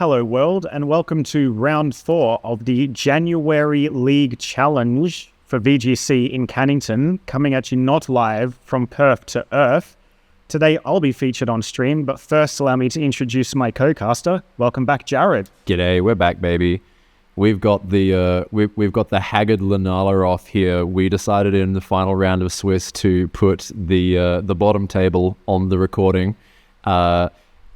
Hello world, and welcome to round 4 of the January League Challenge for VGC in Cannington, coming at you not live from Perth to Earth. Today I'll be featured on stream, but first allow me to introduce my co-caster. Welcome back, Jared. G'day, we're back, baby. We've got the we've got the haggard Lunala off here. We decided in the final round of Swiss to put the bottom table on the recording.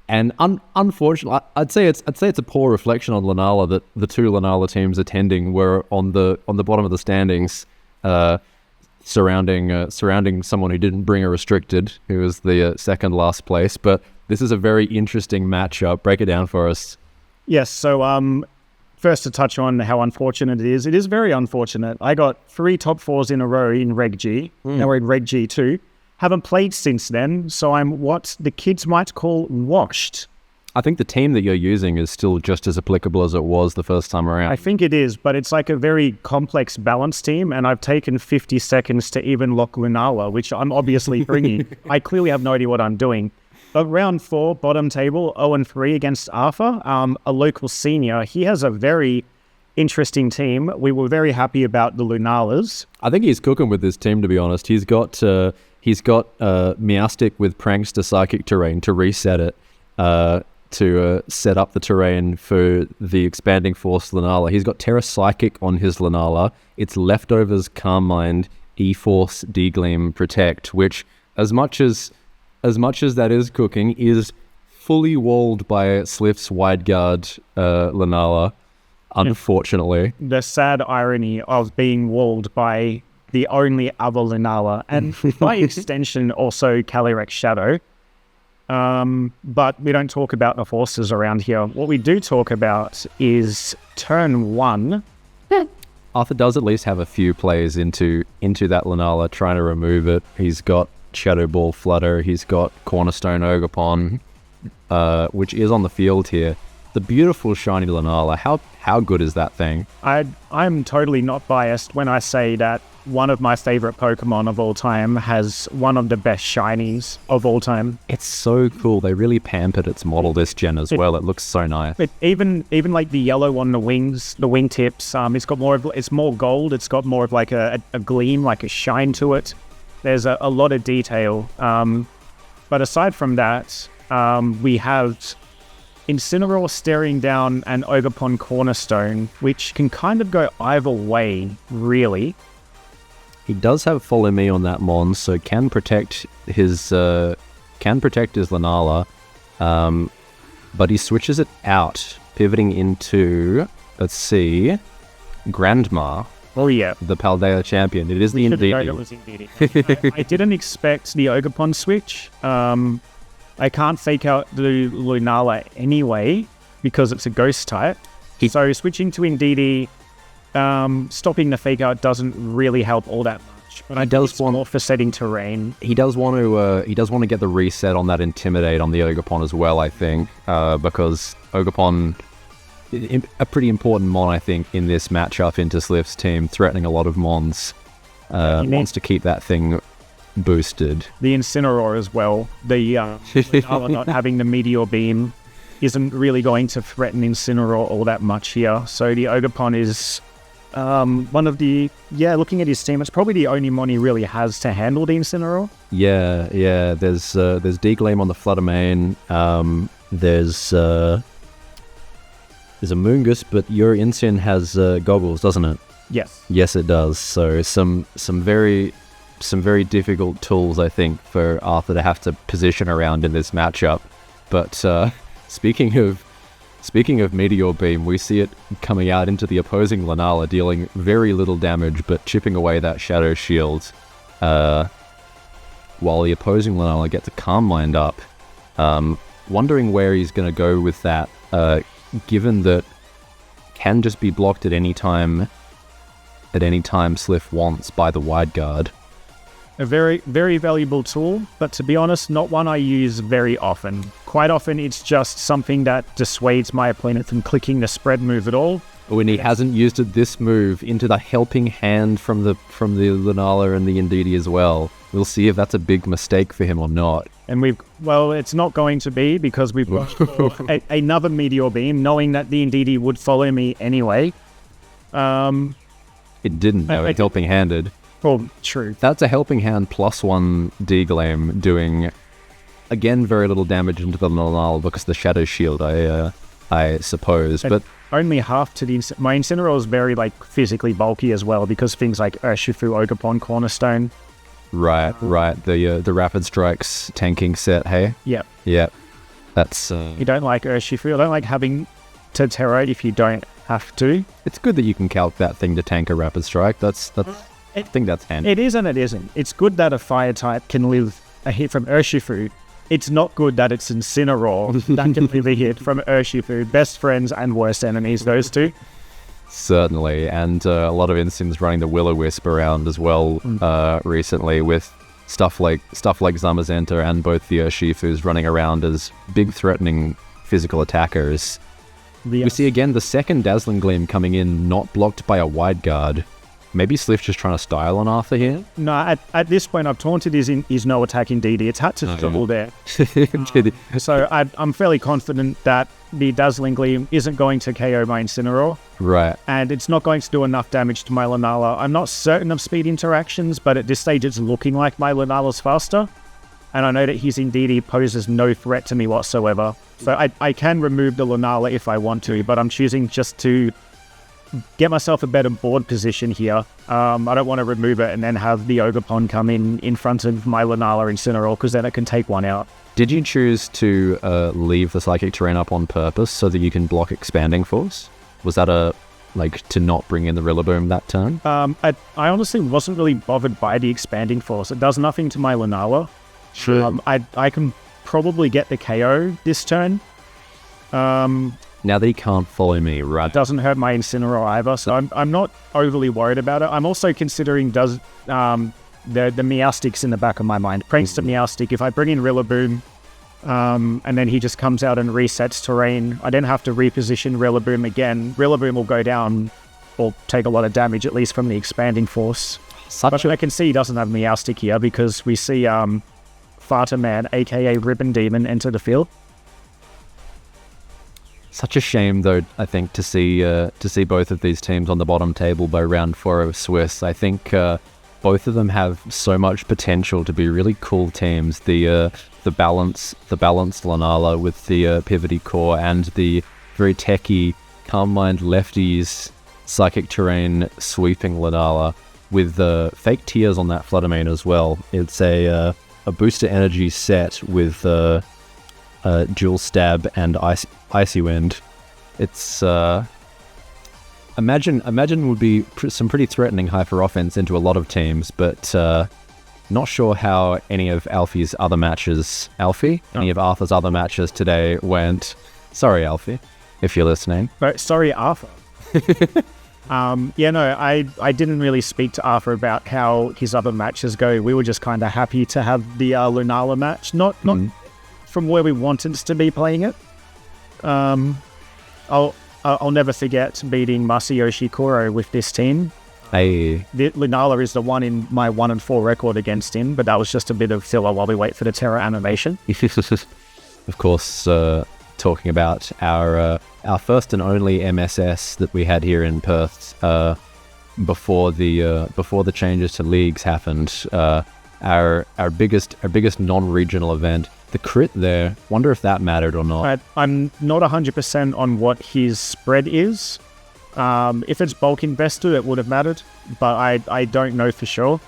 And unfortunately, I'd say it's a poor reflection on Lunala that the two Lunala teams attending were on the bottom of the standings, surrounding someone who didn't bring a restricted, who was the second last place. But this is a very interesting matchup. Break it down for us. Yes. So first to touch on how unfortunate it is very unfortunate. I got 3 top 4s in a row in Reg G. Now we're in Reg G2. Haven't played since then, so I'm what the kids might call washed. I think the team that you're using is still just as applicable as it was the first time around. I think it is, but it's like a very complex balance team, and I've taken 50 seconds to even lock Lunala, which I'm obviously bringing. I clearly have no idea what I'm doing. But round 4, bottom table, 0-3 against Arthur, a local senior. He has a very interesting team. We were very happy about the Lunalas. I think he's cooking with this team, to be honest. He's got Meowstic with Prankster Psychic Terrain to reset it, to set up the terrain for the Expanding Force Lunala. He's got Terra Psychic on his Lunala. It's Leftovers, Calm Mind, E-Force, D-Gleam, Protect, which as much as that is cooking, is fully walled by Slif's Wide Guard Lunala, unfortunately. The sad irony of being walled by the only other Lunala, and by extension also Calyrex Shadow. But we don't talk about the forces around here. What we do talk about is turn 1. Arthur does at least have a few plays into that Lunala, trying to remove it. He's got Shadow Ball Flutter, he's got Cornerstone Ogerpon, which is on the field here. The beautiful shiny Lunala, how good is that thing? I'm totally not biased when I say that one of my favorite Pokemon of all time has one of the best shinies of all time. It's so cool. They really pampered its model this gen as well. It looks so nice. Even like the yellow on the wings, the wingtips, it's more gold. It's got more of like a gleam, like a shine to it. There's a lot of detail. But aside from that, we have Incineroar staring down an Ogerpon Cornerstone, which can kind of go either way, really. He does have Follow Me on that Mon, so can protect his Lunala, but he switches it out, pivoting into, let's see, Grandma. Oh yeah, the Paldea champion. It is the Indeedee. I didn't expect the Ogerpon switch. I can't fake out the Lunala anyway because it's a ghost type. So switching to Indeedee, stopping the fake out doesn't really help all that much. But I does want more for setting terrain. He does want to get the reset on that Intimidate on the Ogerpon as well, I think, because Ogerpon, a pretty important mon, I think, in this matchup into Slif's team, threatening a lot of mons. Wants to keep that thing boosted. The Incineroar as well. The Lunala not having the Meteor Beam isn't really going to threaten Incineroar all that much here. So the Ogerpon is one of the, looking at his team, it's probably the only mon he really has to handle the Incineroar. Yeah. There's D-Gleam on the Flutter main. There's a Moongus, but your Incin has goggles, doesn't it? Yes. Yes, it does. So some very difficult tools, I think, for Arthur to have to position around in this matchup. But speaking of Meteor Beam, we see it coming out into the opposing Lunala, dealing very little damage, but chipping away that Shadow Shield, while the opposing Lunala gets a Calm Mind up. Wondering where he's going to go with that, given that can just be blocked at any time Slif wants by the Wide Guard. A very, very valuable tool, but to be honest, not one I use very often. Quite often, it's just something that dissuades my opponent from clicking the spread move at all. When he hasn't used it, this move into the helping hand from the Lunala and the Indeedee as well. We'll see if that's a big mistake for him or not. And it's not going to be, because we've got another Meteor Beam, knowing that the Indeedee would follow me anyway. It didn't, though. It's helping handed. Well, true. That's a helping hand +1 D-Glame doing, again, very little damage into the Lunala because of the Shadow Shield, I suppose. But only half to my Incineroar is very physically bulky as well, because things like Urshifu, Ogerpon, Cornerstone. Right. The Rapid Strikes tanking set, hey? Yep. That's... You don't like Urshifu. I don't like having to Terra if you don't have to. It's good that you can calc that thing to tank a Rapid Strike. I think that's handy. It is and it isn't. It's good that a fire type can live a hit from Urshifu. It's not good that it's Incineroar that can live a hit from Urshifu. Best friends and worst enemies, those two. Certainly, and a lot of Incins running the Will-O-Wisp around as well recently, with stuff like Zamazenta and both the Urshifus running around as big threatening physical attackers. We see again the second Dazzling Gleam coming in, not blocked by a Wide Guard. Maybe Slif just trying to style on Arthur here? No, at this point I've taunted his no attack Indeedee. It's had to struggle there. So I'm fairly confident that the Dazzling Gleam isn't going to KO my Incineroar. Right. And it's not going to do enough damage to my Lunala. I'm not certain of speed interactions, but at this stage it's looking like my Lunala's faster. And I know that his Indeedee poses no threat to me whatsoever. So I can remove the Lunala if I want to, but I'm choosing just to get myself a better board position here. I don't want to remove it and then have the Ogerpon come in front of my Lunala Incineroar, because then it can take one out. Did you choose to leave the Psychic Terrain up on purpose so that you can block Expanding Force? Was that to not bring in the Rillaboom that turn? I honestly wasn't really bothered by the Expanding Force. It does nothing to my Lunala. Sure. I can probably get the KO this turn. Now that he can't follow me, right? It doesn't hurt my Incineroar either, so I'm not overly worried about it. I'm also considering the Meowstick's in the back of my mind. Prankster Meowstick. If I bring in Rillaboom, and then he just comes out and resets terrain, I then have to reposition Rillaboom again. Rillaboom will go down or take a lot of damage, at least from the Expanding Force. But I can see he doesn't have Meowstick here, because we see Farterman, aka Ribbon Demon, enter the field. Such a shame, though, I think, to see both of these teams on the bottom table by round 4 of Swiss. I think both of them have so much potential to be really cool teams. The balanced Lunala with the Pivotey core, and the very techy, calm mind lefties Psychic Terrain sweeping Lunala with fake tears on that Fluttermane as well. It's a booster energy set with Dual Stab and Icy Wind. It's imagine would be some pretty threatening hyper offense into a lot of teams, but not sure how any of Alfie's other matches, any of Arthur's other matches today went. Sorry, Alfie, if you're listening. Sorry, Arthur. I didn't really speak to Arthur about how his other matches go. We were just kind of happy to have the Lunala match, not from where we wanted to be playing it. I'll never forget beating Masayoshi Koro with this team. Hey. The Lunala is the one in my 1-4 record against him, but that was just a bit of filler while we wait for the Terra animation. Of course, talking about our first and only MSS that we had here in Perth before the changes to leagues happened. Our biggest non-regional event. The crit there, wonder if that mattered or not. I'm not 100% on what his spread is. If it's bulk invested, it would have mattered, but I don't know for sure.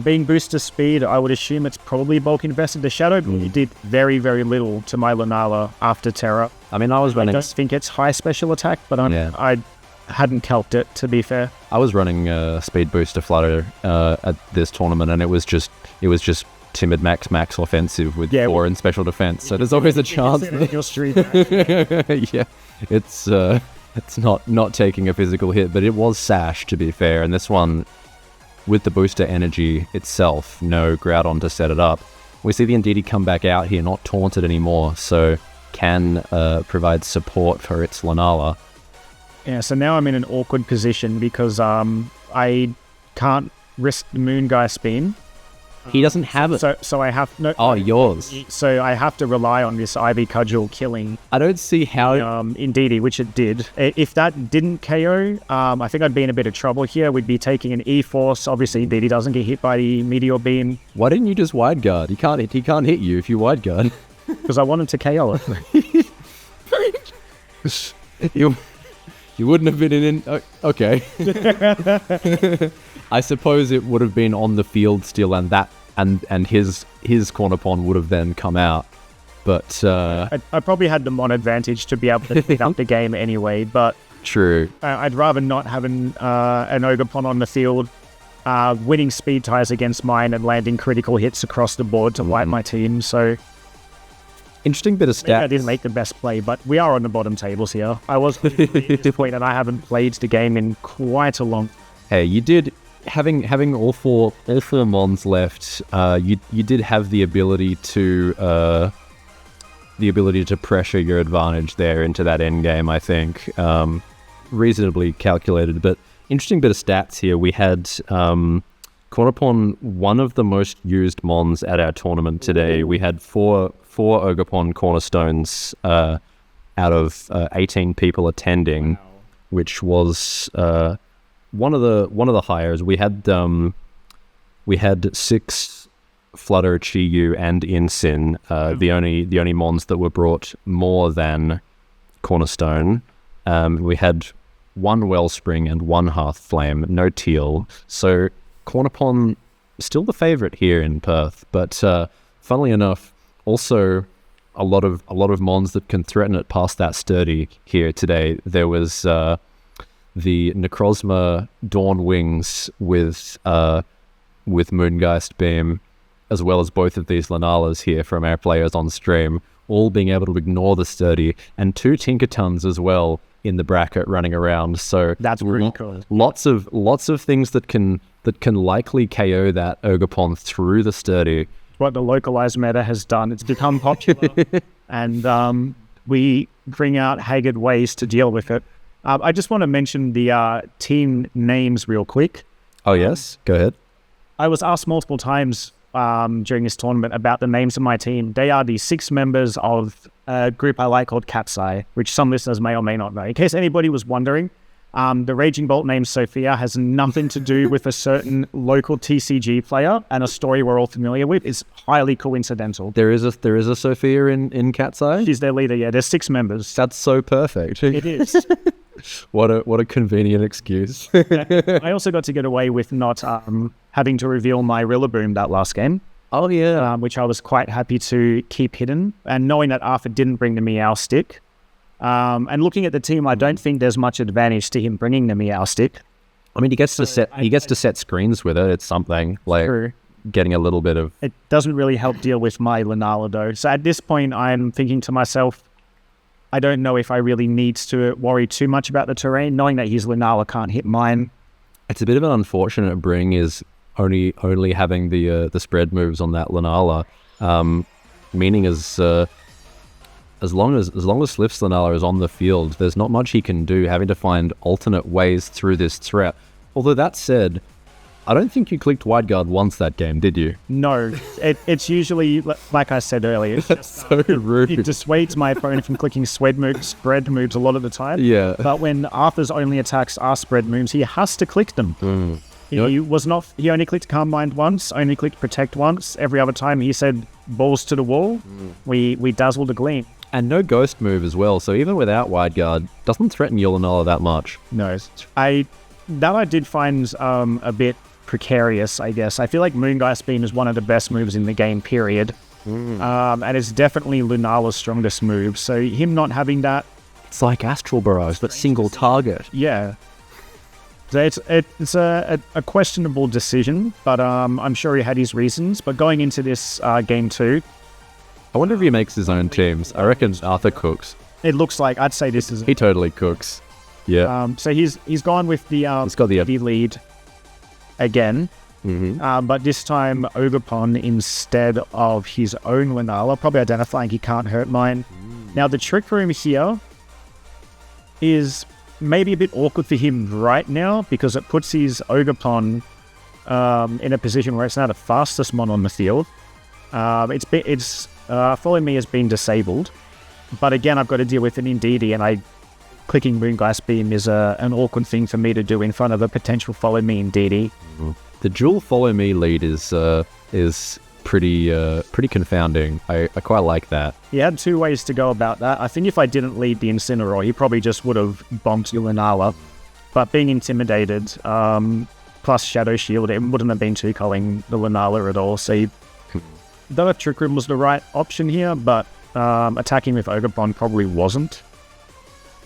Being booster speed, I would assume it's probably bulk invested. The Shadow did very, very little to my Lunala after Terra. I mean, I don't think it's high special attack, but I hadn't calced it, to be fair. I was running speed booster Flutter at this tournament, and it was just timid max offensive with 4 in special defense. So there's always a chance. Yeah, it's not taking a physical hit, but it was sash, to be fair. And this one, with the booster energy itself, no Groudon to set it up. We see the Indeedee come back out here, not taunted anymore, so can provide support for its Lunala. Yeah, so now I'm in an awkward position because I can't risk the Moon Guy spin. He doesn't have it. So I have no. Oh, yours. So I have to rely on this Ivy Cudgel killing. I don't see how. Indeedy, which it did. If that didn't KO, I think I'd be in a bit of trouble here. We'd be taking an E-Force. Obviously, Indeedy doesn't get hit by the Meteor Beam. Why didn't you just wide guard? He can't hit you if you wide guard. Because I wanted to KO it. you wouldn't have been in. Okay. I suppose it would have been on the field still, and his corner pawn would have then come out. But I probably had the mon advantage to be able to pick up the game anyway. But true. I'd rather not have an ogre pawn on the field, winning speed ties against mine and landing critical hits across the board to wipe my team. So interesting bit of stats. I didn't make the best play, but we are on the bottom tables here. I was at this point, and I haven't played the game in quite a long. Hey, you did. Having all four mons left, you did have the ability to pressure your advantage there into that end game. I think reasonably calculated, but interesting bit of stats here. We had corner pawn, one of the most used mons at our tournament today. We had four ogre pawn cornerstones out of 18 people attending, which was. One of the hires, we had 6 Flutter, Chi-Yu, and Insin, the only mons that were brought more than Cornerstone. We had 1 Wellspring and 1 Hearthflame, no Teal. So corner pawn still the favorite here in Perth, but funnily enough, also a lot of mons that can threaten it past that sturdy here today. There was the Necrozma Dawn Wings with Moongeist Beam, as well as both of these Linalas here from our players on stream, all being able to ignore the sturdy, and 2 Tinkertons as well in the bracket running around. So that's pretty cool. Lots of things that can likely KO that ogre pawn through the sturdy. What the localized meta has done, it's become popular, and we bring out haggard ways to deal with it. I just want to mention the team names real quick. Oh, yes? Go ahead. I was asked multiple times during this tournament about the names of my team. They are the 6 members of a group I like called Cat's Eye, which some listeners may or may not know. In case anybody was wondering, the Raging Bolt named Sophia has nothing to do with a certain local TCG player and a story we're all familiar with. It's highly coincidental. There is a Sophia in Cat's Eye? She's their leader, yeah. There's 6 members. That's so perfect. It is. What a convenient excuse. I also got to get away with not having to reveal my Rillaboom that last game. Oh, yeah. Which I was quite happy to keep hidden. And knowing that Arthur didn't bring the Meow Stick. And looking at the team, I don't think there's much advantage to him bringing the Meow Stick. I mean, he gets to set screens with it. It's something like True. Getting a little bit of... It doesn't really help deal with my Lunala, though. So at this point, I'm thinking to myself, I don't know if I really need to worry too much about the terrain, knowing that his Lunala can't hit mine. It's a bit of an unfortunate bring is only having the spread moves on that Lunala, meaning as long as Slif's Lunala is on the field, there's not much he can do, having to find alternate ways through this threat. Although that said, I don't think you clicked wide guard once that game, did you? No, it's usually, like I said earlier, it's That's so rude. It dissuades my opponent from clicking spread moves a lot of the time. Yeah. But when Arthur's only attacks are spread moves, he has to click them. He only clicked Calm Mind once, only clicked Protect once. Every other time he said balls to the wall, we dazzled a gleam. And no ghost move as well, so even without wide guard, doesn't threaten your Lunala that much. No. I did find a bit precarious, I guess. I feel like Moongeist Beam is one of the best moves in the game, period. And it's definitely Lunala's strongest move, so him not having that... It's like Astral Burrows, but single target. Yeah. So it's a questionable decision, but I'm sure he had his reasons. But going into this game 2... I wonder if he makes his own teams. I reckon Arthur cooks. It looks like, I'd say this is... He totally cooks. Yeah. So he's gone with the lead again. But this time Ogapon instead of his own Lunala, probably identifying he can't hurt mine. Now the Trick Room here is maybe a bit awkward for him right now because it puts his Ogapon in a position where it's now the fastest mon on the field. Follow Me has been disabled, but again, I've got to deal with an Indeedee, and clicking Moongeist Beam is an awkward thing for me to do in front of a potential Follow Me Indeedee. The dual Follow Me lead is pretty confounding. I quite like that. He had two ways to go about that. I think if I didn't lead the Incineroar, he probably just would have bonked Lunala. But being intimidated, plus Shadow Shield, it wouldn't have been two culling the Lunala at all. So though if Trick Room was the right option here, but attacking with Ogerpon probably wasn't.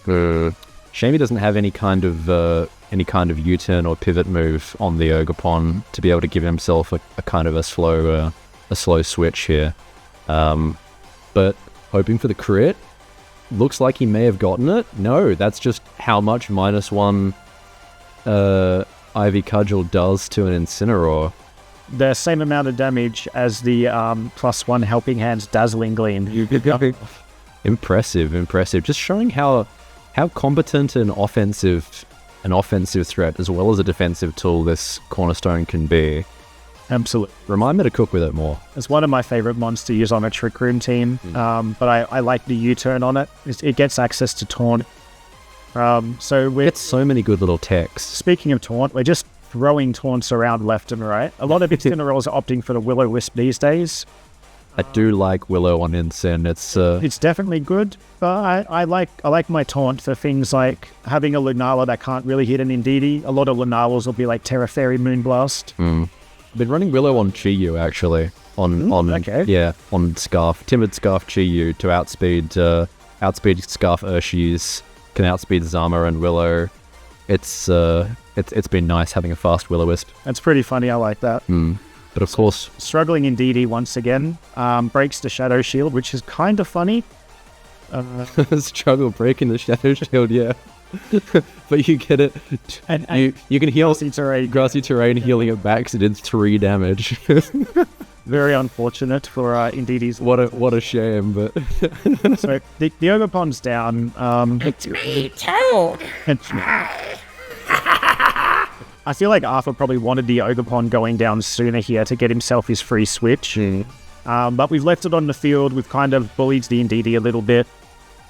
Shame he doesn't have any kind of U-turn or pivot move on the Ogerpon to be able to give himself a kind of a slow switch here. But hoping for the crit. Looks like he may have gotten it. No, that's just how much -1 Ivy Cudgel does to an Incineroar. The same amount of damage as the +1 Helping Hands Dazzling Gleam. Impressive. Just showing how competent an offensive threat as well as a defensive tool this Cornerstone can be. Absolutely. Remind me to cook with it more. It's one of my favorite mons to use on a Trick Room team, but I like the U-turn on it. It gets access to Taunt. So we get so many good little techs. Speaking of Taunt, we're just throwing Taunts around left and right. A lot of Incineroars are opting for the Will-O-Wisp these days. I do like Willow on Incin. It's definitely good, but I like my Taunt for things like having a Lunala that can't really hit an Indeedee. A lot of Lunalas will be like Terra Fairy Moonblast. I've been running Willow on Chi-Yu actually. On Scarf. Timid Scarf Chi-Yu to outspeed Scarf Urshies, can outspeed Zama and Willow. It's been nice having a fast Will-O-Wisp. That's pretty funny, I like that. But of course... Struggling Indeedee once again. Breaks the Shadow Shield, which is kind of funny. Struggle breaking the Shadow Shield, yeah. But you get it. And you can heal Grassy Terrain healing it back, so it did 3 damage. Very unfortunate for Indeedee's. What a shame, but... So, the Ogerpon's down. It's me, Toad! I feel like Arthur probably wanted the Ogerpon going down sooner here to get himself his free switch. But we've left it on the field. We've kind of bullied the Indeedee a little bit.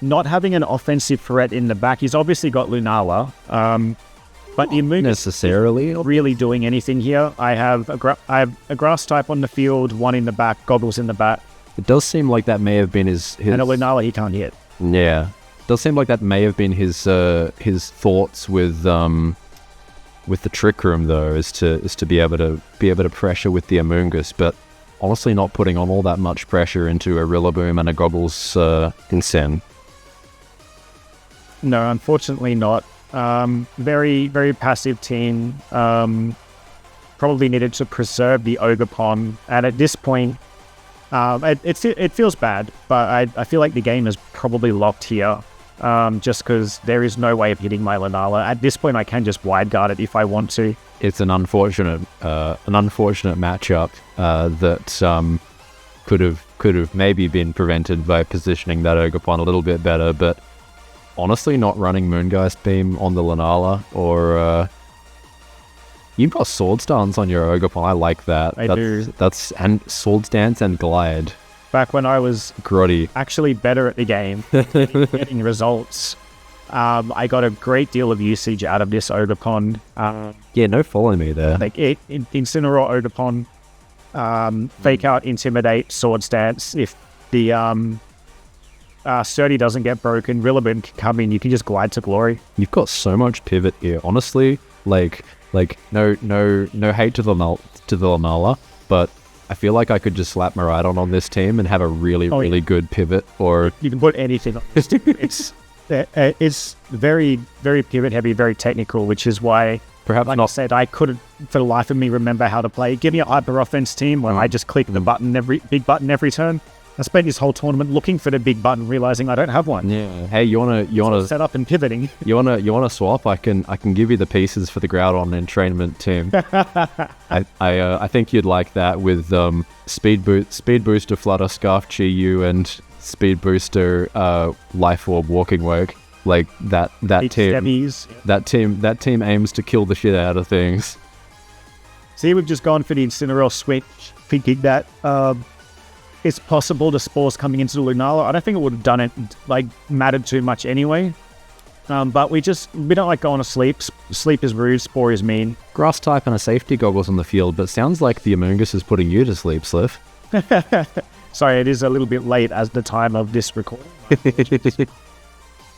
Not having an offensive threat in the back. He's obviously got Lunala. But the Amoonguss necessarily isn't really doing anything here. I have a Grass type on the field, 1 in the back, Goggles in the back. It does seem like that may have been his... And a Lunala he can't hit. Yeah. It does seem like that may have been his thoughts with the Trick Room though, is to be able to pressure with the Amoonguss, but honestly not putting on all that much pressure into a Rillaboom and a Goggles Incin. No, unfortunately not. Very, very passive team. Probably needed to preserve the Ogerpon, and at this point, it feels bad, but I feel like the game is probably locked here. Just because there is no way of hitting my Lunala. At this point, I can just wide guard it if I want to. It's an unfortunate matchup that could have maybe been prevented by positioning that Ogerpon a little bit better. But honestly, not running Moongeist Beam on the Lunala, or you've got Sword Stance on your Ogerpon. I like that. That's and Sword Stance and Glide. Back when I was grotty, actually better at the game, getting results, I got a great deal of usage out of this Ogerpon. No follow me there. Like Incineroar Ogerpon, Fake Out, Intimidate, Sword Stance. If the Sturdy doesn't get broken, Rillaboom can come in. You can just glide to glory. You've got so much pivot here. Honestly, like no hate to the Lunala, but I feel like I could just slap Miraidon on this team and have a really good pivot. Or you can put anything on this team. It's very, very pivot heavy, very technical, which is why, perhaps like I said, I couldn't for the life of me remember how to play. Give me a hyper offense team where I just click the big button every turn. I spent this whole tournament looking for the big button, realizing I don't have one. Yeah. Hey, you wanna set up and pivoting? You wanna swap? I can give you the pieces for the Groudon entrainment team. I think you'd like that with Speed Booster Flutter Scarf Chi-Yu and Speed Booster Life Orb Walking Work. Like that team aims to kill the shit out of things. See, we've just gone for the Incineroar switch, thinking that it's possible the spores coming into the Lunala. I don't think it would have done it, mattered too much anyway. But we don't like going to sleep. Sleep is rude, spore is mean. Grass type and a safety goggles on the field, but sounds like the Amoonguss is putting you to sleep, Slif. Sorry, it is a little bit late as the time of this recording.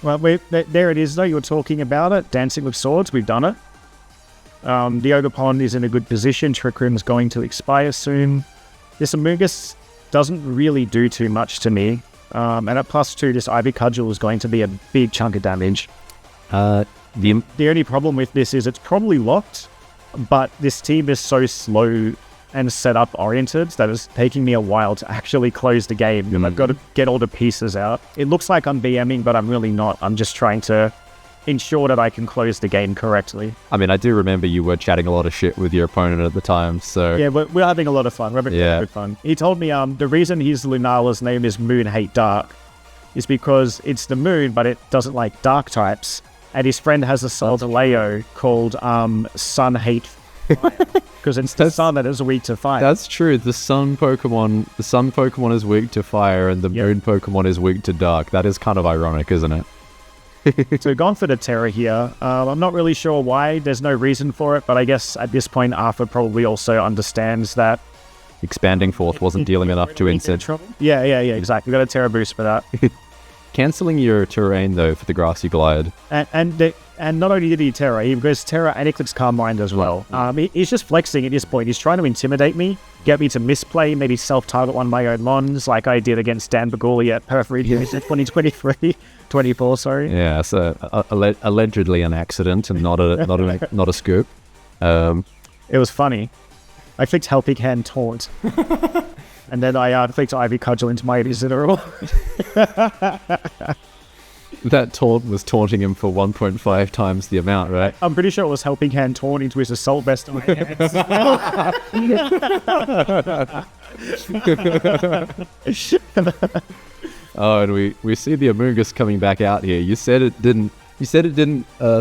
Well, there it is, though. You were talking about it. Dancing with Swords, we've done it. The Ogerpon is in a good position. Trick Room is going to expire soon. This Amoonguss doesn't really do too much to me. And at +2, this Ivy Cudgel is going to be a big chunk of damage. The only problem with this is it's probably locked, but this team is so slow and setup oriented that it's taking me a while to actually close the game. And I've got to get all the pieces out. It looks like I'm BMing, but I'm really not. I'm just trying to ensure that I can close the game correctly. I mean, I do remember you were chatting a lot of shit with your opponent at the time, so... Yeah, we're having a lot of fun. We're having good fun. He told me the reason his Lunala's name is Moon Hate Dark is because it's the moon, but it doesn't like dark types. And his friend has a Solgaleo called Sun Hate Fire, because it's the sun that is weak to fire. That's true. The sun Pokemon is weak to fire, and the moon Pokemon is weak to dark. That is kind of ironic, isn't it? So gone for the Terra here. I'm not really sure why. There's no reason for it, but I guess at this point Arthur probably also understands that Expanding Forth wasn't dealing enough to incent. Yeah, exactly. Got a Terra boost for that. Cancelling your terrain though for the Grassy Glide. And not only did he Terra, he goes Terra and Eclipse Carmine as well. He's just flexing at this point. He's trying to intimidate me, get me to misplay, maybe self-target one of my own Mons, like I did against Dan Baguli at Perth Region 24, sorry. Yeah, so allegedly an accident and not a scoop. It was funny. I flicked Helping Hand Taunt. And then I flicked Ivy Cudgel into my Incineroar. That taunt was taunting him for 1.5 times the amount, right? I'm pretty sure it was Helping Hand Taunt into his Assault Vest on my hands. Oh, and we see the Amoonguss coming back out here. You said it didn't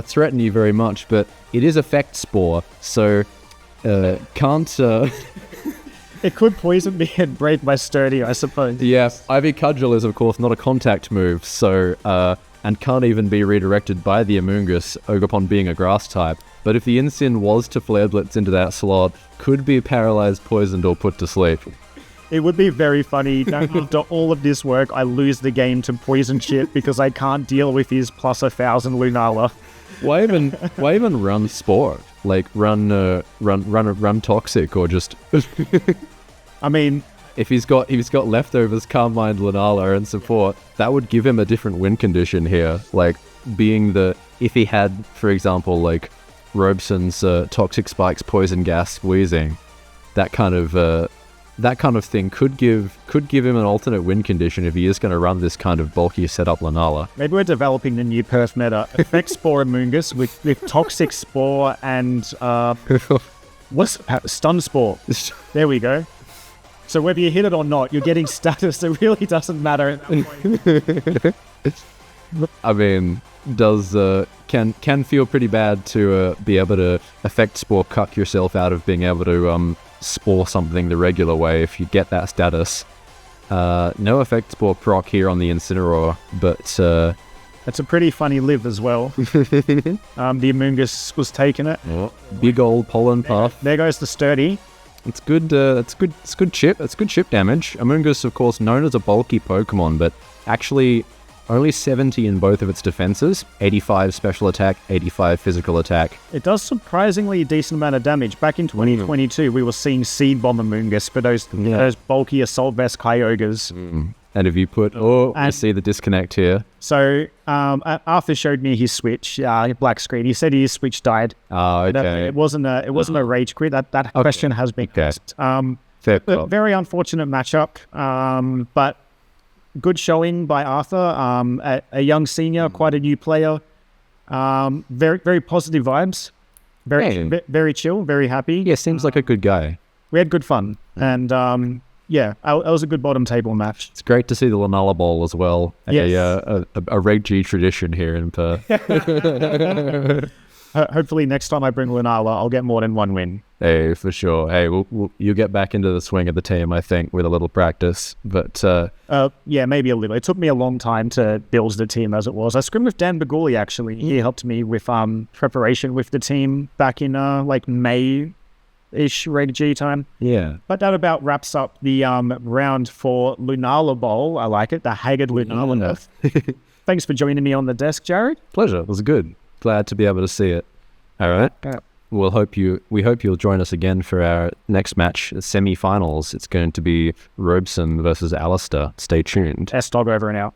threaten you very much, but it is Effect Spore, so can't... It could poison me and break my sturdy, I suppose. Yeah, Ivy Cudgel is of course not a contact move, so and can't even be redirected by the Amoonguss, Ogerpon being a grass type. But if the Incin was to Flare Blitz into that slot, could be paralyzed, poisoned, or put to sleep. It would be very funny. After all of this work, I lose the game to poison shit because I can't deal with his plus 1,000 Lunala. Why even run Spore? Like run Toxic, or just... I mean, if he's got leftovers, Carmine, Lunala, and support, that would give him a different win condition here. Like if he had, for example, like Robeson's Toxic Spikes, Poison Gas, Squeezing, that kind of thing could give him an alternate win condition if he is going to run this kind of bulky setup Lunala. Maybe we're developing the new Perth meta. Effect Spore Amoonguss with Toxic Spore and Stun Spore. There we go. So whether you hit it or not, you're getting status. It really doesn't matter at that point. I mean, can feel pretty bad to be able to Effect Spore cuck yourself out of being able to spore something the regular way if you get that status. No Effect Spore proc here on the Incineroar, but that's a pretty funny live as well. The Amoonguss was taking it. Oh, big old pollen puff. There goes the sturdy. It's good. That's good chip. That's good chip damage. Amoonguss, of course, known as a bulky Pokemon, but actually only 70 in both of its defenses. 85 special attack, 85 physical attack. It does surprisingly a decent amount of damage. Back in 2022, we were seeing Seed Bomb Amoonguss for those bulky Assault Vest Kyogres. And if you put... you see the disconnect here. So, Arthur showed me his Switch, black screen. He said his Switch died. Oh, okay. It wasn't a rage quit. That question has been asked. Very unfortunate matchup, but good showing by Arthur. A young senior, quite a new player. Very, very positive vibes. Very chill, very happy. Yeah, seems like a good guy. We had good fun. And... yeah, it was a good bottom table match. It's great to see the Lunala Bowl as well. Yes. A Reg G tradition here in Perth. Hopefully next time I bring Lunala, I'll get more than one win. Hey, for sure. Hey, you get back into the swing of the team, I think, with a little practice. But yeah, maybe a little. It took me a long time to build the team as it was. I scrimmed with Dan Baguli, actually. He helped me with preparation with the team back in like May-ish Rated G time. yeah. But that about wraps up the round for Lunala Bowl. I like it, the Haggard Lunala. Thanks for joining me on the desk, Jared. Pleasure. It was good. Glad to be able to see it. All right. We hope you'll join us again for our next match, the semi-finals. It's going to be Robeson versus Alistair. Stay tuned. S-Dog over and out.